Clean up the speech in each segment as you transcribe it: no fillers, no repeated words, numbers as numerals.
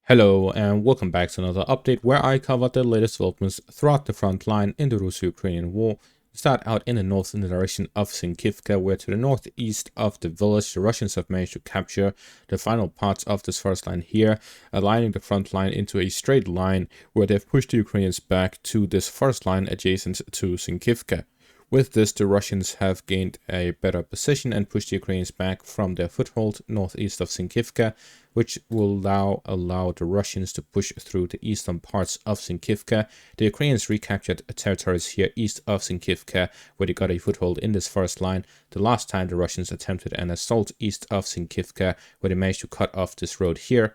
Hello and welcome back to another update where I cover the latest developments throughout the front line in the Russo-Ukrainian war. We start out in the north in the direction of Synkivka, where to the northeast of the village the Russians have managed to capture the final parts of this first line here, aligning the front line into a straight line where they've pushed the Ukrainians back to this first line adjacent to Synkivka. With this, the Russians have gained a better position and pushed the Ukrainians back from their foothold northeast of Synkivka, which will allow the Russians to push through the eastern parts of Synkivka. The Ukrainians recaptured territories here east of Synkivka, where they got a foothold in this first line. The last time the Russians attempted an assault east of Synkivka, where they managed to cut off this road here.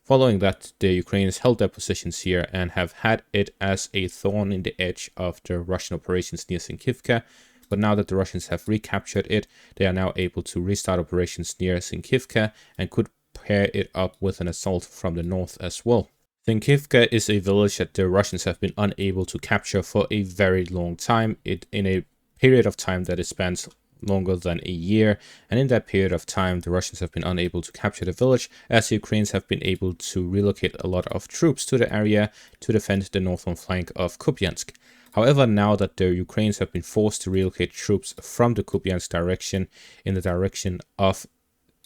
Following that, the Ukrainians held their positions here and have had it as a thorn in the edge of the Russian operations near Synkivka. But now that the Russians have recaptured it, they are now able to restart operations near Synkivka and could pair it up with an assault from the north as well. Synkivka is a village that the Russians have been unable to capture for a very long time, in a period of time that spans longer than a year, and in that period of time the Russians have been unable to capture the village, as the Ukrainians have been able to relocate a lot of troops to the area to defend the northern flank of Kupiansk. However, now that the Ukrainians have been forced to relocate troops from the Kupiansk direction in the direction of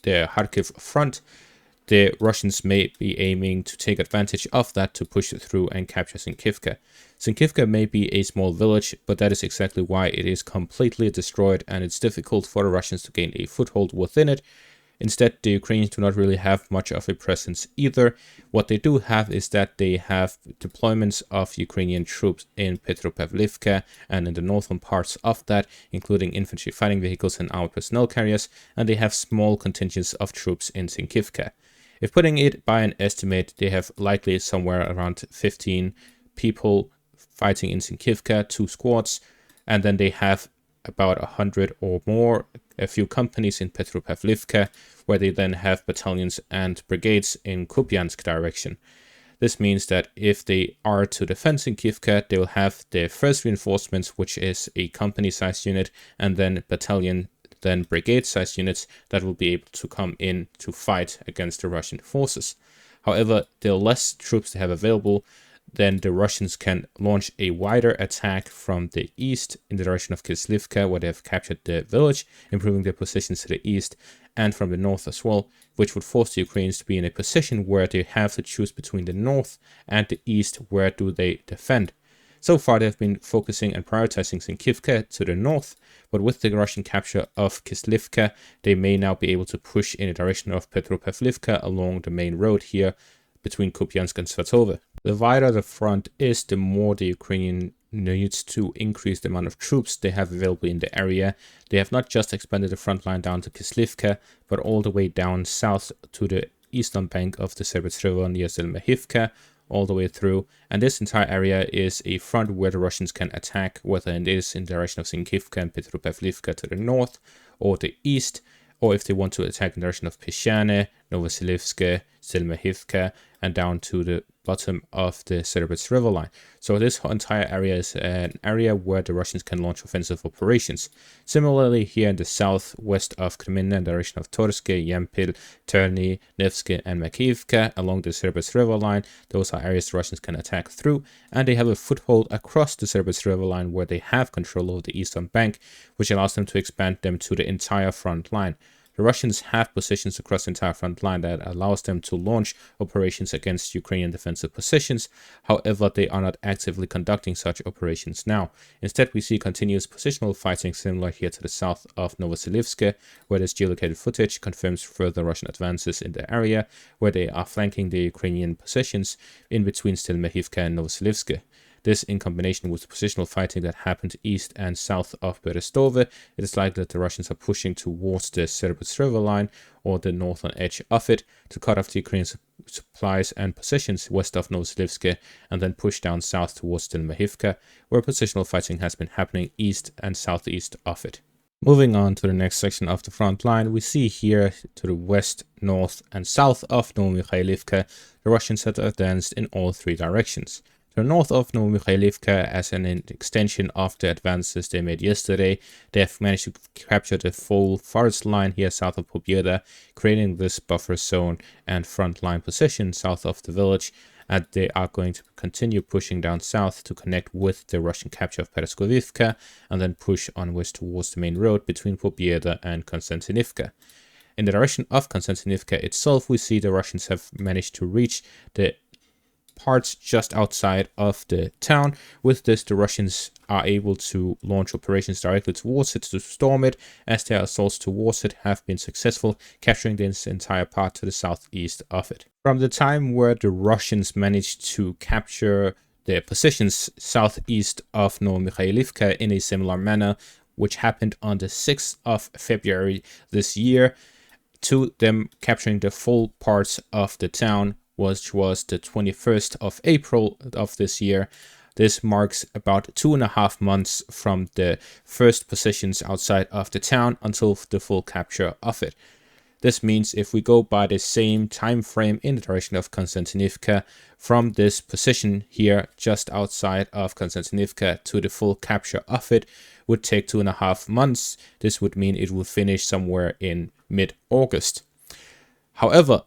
the Kharkiv front, the Russians may be aiming to take advantage of that to push through and capture Synkivka. Synkivka may be a small village, but that is exactly why it is completely destroyed and it's difficult for the Russians to gain a foothold within it. Instead, the Ukrainians do not really have much of a presence either. What they do have is that they have deployments of Ukrainian troops in Topographic and in the northern parts of that, including infantry fighting vehicles and armored personnel carriers, and they have small contingents of troops in Synkivka. If putting it by an estimate, they have likely somewhere around 15 people fighting in Synkivka, 2 squads, and then they have about 100 or more, a few companies in Topographic, where they then have battalions and brigades in Kupiansk direction. This means that if they are to defend Synkivka, they will have their first reinforcements, which is a company-sized unit, and then battalion, then brigade-sized units that will be able to come in to fight against the Russian forces. However, the less troops they have available, then the Russians can launch a wider attack from the east in the direction of Kostyantinivka, where they have captured the village, improving their positions to the east, and from the north as well, which would force the Ukrainians to be in a position where they have to choose between the north and the east. Where do they defend? So far, they have been focusing and prioritizing Synkivka to the north, but with the Russian capture of Kostyantinivka, they may now be able to push in the direction of Topographic along the main road here between Kupiansk and Svatove. The wider the front is, the more the Ukrainian needs to increase the amount of troops they have available in the area. They have not just expanded the front line down to Kostyantinivka, but all the way down south to the eastern bank of the Serbets River near Synkivka, all the way through, and this entire area is a front where the Russians can attack, whether it is in the direction of Synkivka and Topographic to the north or the east, or if they want to attack in the direction of Positional, Novoselivsk, Synkivka, and down to the bottom of the Serbets River line. So this entire area is an area where the Russians can launch offensive operations. Similarly, here in the southwest of Kreminna, in the direction of Torsk, Yempil, Terny, Nevsky, and Makivka, along the Serbets River line, those are areas the Russians can attack through, and they have a foothold across the Serbets River line where they have control over the eastern bank, which allows them to expand them to the entire front line. The Russians have positions across the entire front line that allows them to launch operations against Ukrainian defensive positions. However, they are not actively conducting such operations now. Instead, we see continuous positional fighting similar here to the south of Novoselivsk, where this geolocated footage confirms further Russian advances in the area, where they are flanking the Ukrainian positions in between Synkivka and Novoselivsk. This, in combination with the positional fighting that happened east and south of Berestove, it is likely that the Russians are pushing towards the Serbets River line or the northern edge of it to cut off the Ukrainian supplies and positions west of Novoselivsk, and then push down south towards Synkivka, where positional fighting has been happening east and southeast of it. Moving on to the next section of the front line, we see here to the west, north, and south of Novomikhailivka, the Russians have advanced in all 3 directions. To the north of Novomikhailivka, as an extension of the advances they made yesterday, they have managed to capture the full forest line here south of Pobieda, creating this buffer zone and front line position south of the village, and they are going to continue pushing down south to connect with the Russian capture of Pereskovivka, and then push onwards towards the main road between Pobieda and Kostyantinivka. In the direction of Kostyantinivka itself, we see the Russians have managed to reach the parts just outside of the town. With this, the Russians are able to launch operations directly towards it to storm it, as their assaults towards it have been successful, capturing this entire part to the southeast of it. From the time where the Russians managed to capture their positions southeast of Novomikhailivka in a similar manner, which happened on the 6th of February this year, to them capturing the full parts of the town, which was the 21st of April of this year. This marks about 2.5 months from the first positions outside of the town until the full capture of it. This means if we go by the same time frame in the direction of Kostyantinivka, from this position here just outside of Kostyantinivka to the full capture of it would take 2.5 months. This would mean it will finish somewhere in mid-August. However,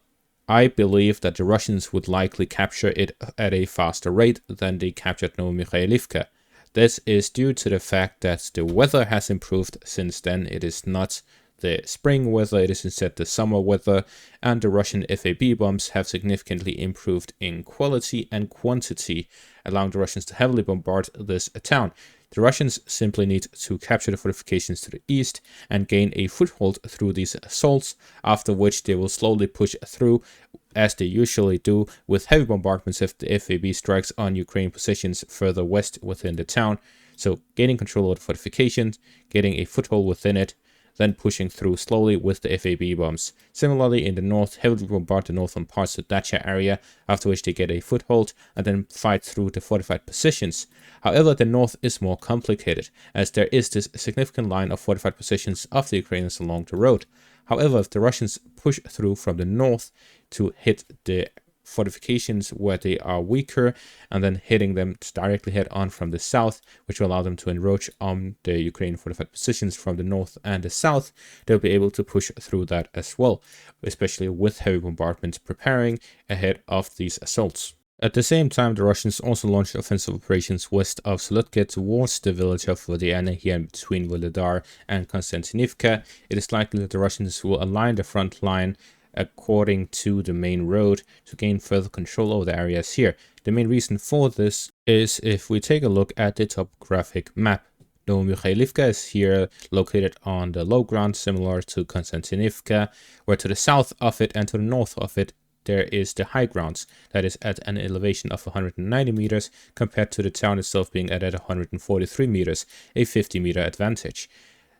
I believe that the Russians would likely capture it at a faster rate than they captured Novomikhailivka. This is due to the fact that the weather has improved since then. It is not the spring weather, it is instead the summer weather, and the Russian FAB bombs have significantly improved in quality and quantity, allowing the Russians to heavily bombard this town. The Russians simply need to capture the fortifications to the east and gain a foothold through these assaults, after which they will slowly push through, as they usually do, with heavy bombardments if the FAB strikes on Ukrainian positions further west within the town. So gaining control of the fortifications, getting a foothold within it, then pushing through slowly with the FAB bombs. Similarly, in the north, heavily bombard the northern parts of Dacha area, after which they get a foothold and then fight through the fortified positions. However, the north is more complicated, as there is this significant line of fortified positions of the Ukrainians along the road. However, if the Russians push through from the north to hit the fortifications where they are weaker, and then hitting them directly head on from the south, which will allow them to encroach on the Ukrainian fortified positions from the north and the south, they'll be able to push through that as well, especially with heavy bombardments preparing ahead of these assaults. At the same time, the Russians also launched offensive operations west of Synkivka towards the village of Vodiana here between Volodar and Kostyantinivka. It is likely that the Russians will align the front line according to the main road to gain further control over the areas here. The main reason for this is if we take a look at the topographic map. Novomikhailivka is here located on the low ground, similar to Kostyantinivka, where to the south of it and to the north of it there is the high grounds, that is at an elevation of 190 meters compared to the town itself being at 143 meters, a 50-meter advantage.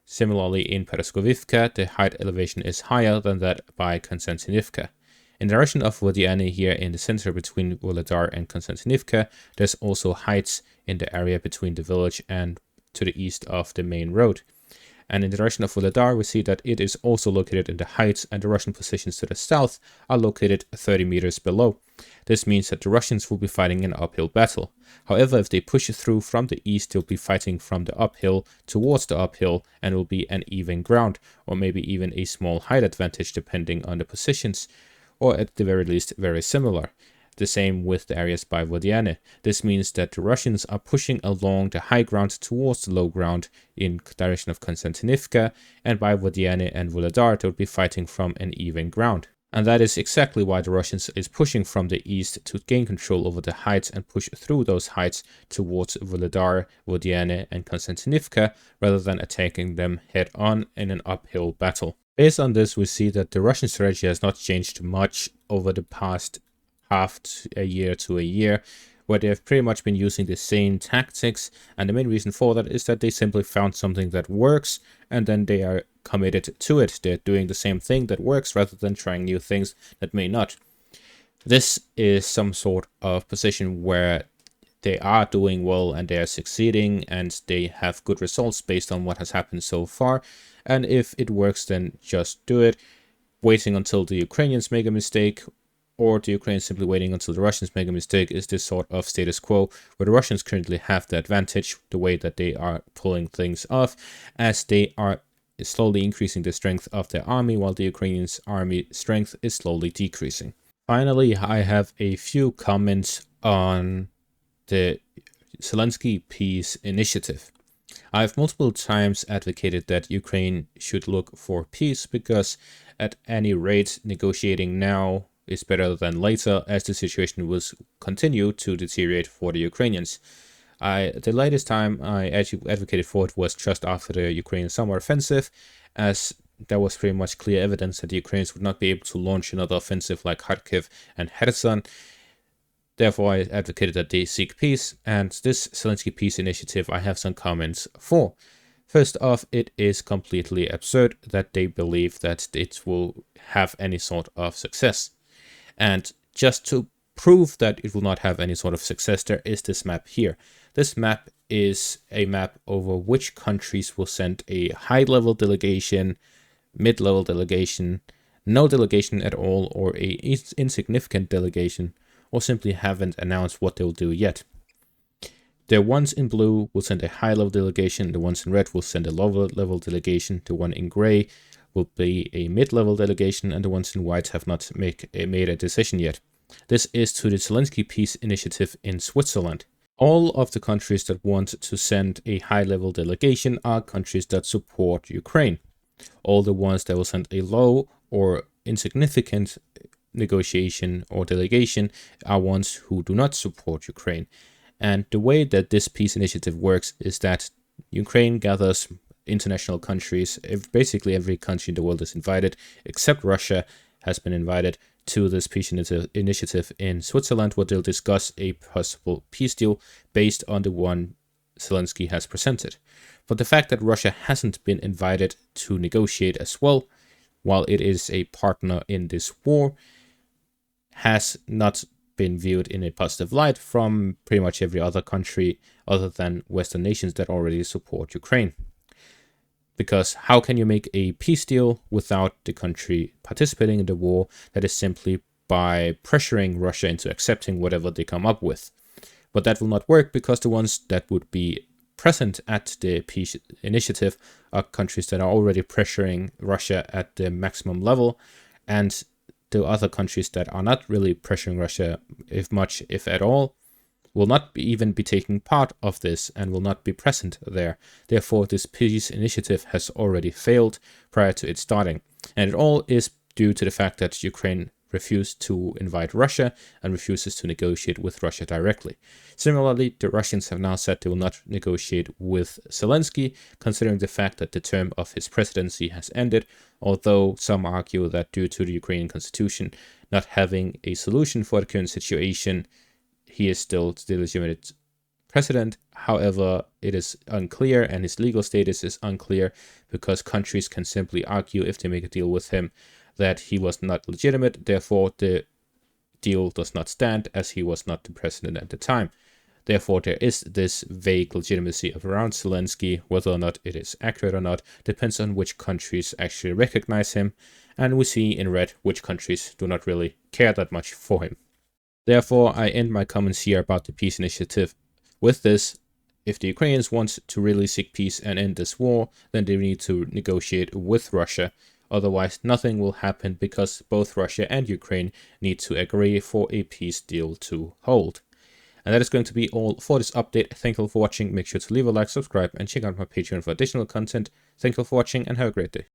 Similarly, in Pereskovivka, the height elevation is higher than that by Kostyantinivka. In the direction of Vodiane here in the center between Volodar and Kostyantinivka, there's also heights in the area between the village and to the east of the main road. And in the direction of Volodar, we see that it is also located in the heights, and the Russian positions to the south are located 30 meters below. This means that the Russians will be fighting an uphill battle. However, if they push through from the east, they'll be fighting from the uphill towards the uphill, and will be an even ground, or maybe even a small height advantage depending on the positions, or at the very least very similar. The same with the areas by Vodiane. This means that the Russians are pushing along the high ground towards the low ground in direction of Kostyantinivka, and by Vodiane and Volodar they will be fighting from an even ground. And that is exactly why the Russians is pushing from the east to gain control over the heights and push through those heights towards Volodar, Vodiane and Kostyantinivka, rather than attacking them head on in an uphill battle. Based on this, we see that the Russian strategy has not changed much over the past half a year to a year, where they have pretty much been using the same tactics, and the main reason for that is that they simply found something that works and then they are committed to it. They're doing the same thing that works rather than trying new things that may not. This is some sort of position where they are doing well and they are succeeding and they have good results based on what has happened so far, and if it works then just do it. Waiting until the Ukrainians make a mistake or the Ukrainians simply waiting until the Russians make a mistake, is this sort of status quo where the Russians currently have the advantage, the way that they are pulling things off, as they are slowly increasing the strength of their army, while the Ukrainians' army strength is slowly decreasing. Finally, I have a few comments on the Zelensky peace initiative. I've multiple times advocated that Ukraine should look for peace because at any rate, negotiating now is better than later, as the situation will continue to deteriorate for the Ukrainians. The latest time I actually advocated for it was just after the Ukrainian summer offensive, as there was pretty much clear evidence that the Ukrainians would not be able to launch another offensive like Kharkiv and Kherson. Therefore, I advocated that they seek peace, and this Zelensky peace initiative I have some comments for. First off, it is completely absurd that they believe that it will have any sort of success. And just to prove that it will not have any sort of success, there is this map here. This map is a map over which countries will send a high-level delegation, mid-level delegation, no delegation at all, or a insignificant delegation, or simply haven't announced what they'll do yet. The ones in blue will send a high-level delegation, the ones in red will send a lower-level delegation, the one in gray will be a mid-level delegation, and the ones in white have not made a decision yet. This is to the Zelensky Peace Initiative in Switzerland. All of the countries that want to send a high-level delegation are countries that support Ukraine. All the ones that will send a low or insignificant negotiation or delegation are ones who do not support Ukraine. And the way that this peace initiative works is that Ukraine gathers international countries. Basically every country in the world is invited, except Russia has been invited to this peace initiative in Switzerland, where they'll discuss a possible peace deal based on the one Zelensky has presented. But the fact that Russia hasn't been invited to negotiate as well, while it is a partner in this war, has not been viewed in a positive light from pretty much every other country other than Western nations that already support Ukraine. Because how can you make a peace deal without the country participating in the war? That is simply by pressuring Russia into accepting whatever they come up with. But that will not work because the ones that would be present at the peace initiative are countries that are already pressuring Russia at the maximum level, and the other countries that are not really pressuring Russia, if much, if at all, will not even be taking part of this and will not be present there. Therefore, this peace initiative has already failed prior to its starting. And it all is due to the fact that Ukraine refused to invite Russia and refuses to negotiate with Russia directly. Similarly, the Russians have now said they will not negotiate with Zelensky, considering the fact that the term of his presidency has ended, although some argue that due to the Ukrainian constitution not having a solution for the current situation, he is still the legitimate president. However, it is unclear, and his legal status is unclear, because countries can simply argue, if they make a deal with him, that he was not legitimate. Therefore, the deal does not stand, as he was not the president at the time. Therefore, there is this vague legitimacy around Zelensky. Whether or not it is accurate or not depends on which countries actually recognize him, and we see in red which countries do not really care that much for him. Therefore, I end my comments here about the peace initiative with this. If the Ukrainians want to really seek peace and end this war, then they need to negotiate with Russia. Otherwise, nothing will happen, because both Russia and Ukraine need to agree for a peace deal to hold. And that is going to be all for this update. Thank you for watching. Make sure to leave a like, subscribe, and check out my Patreon for additional content. Thank you for watching, and have a great day.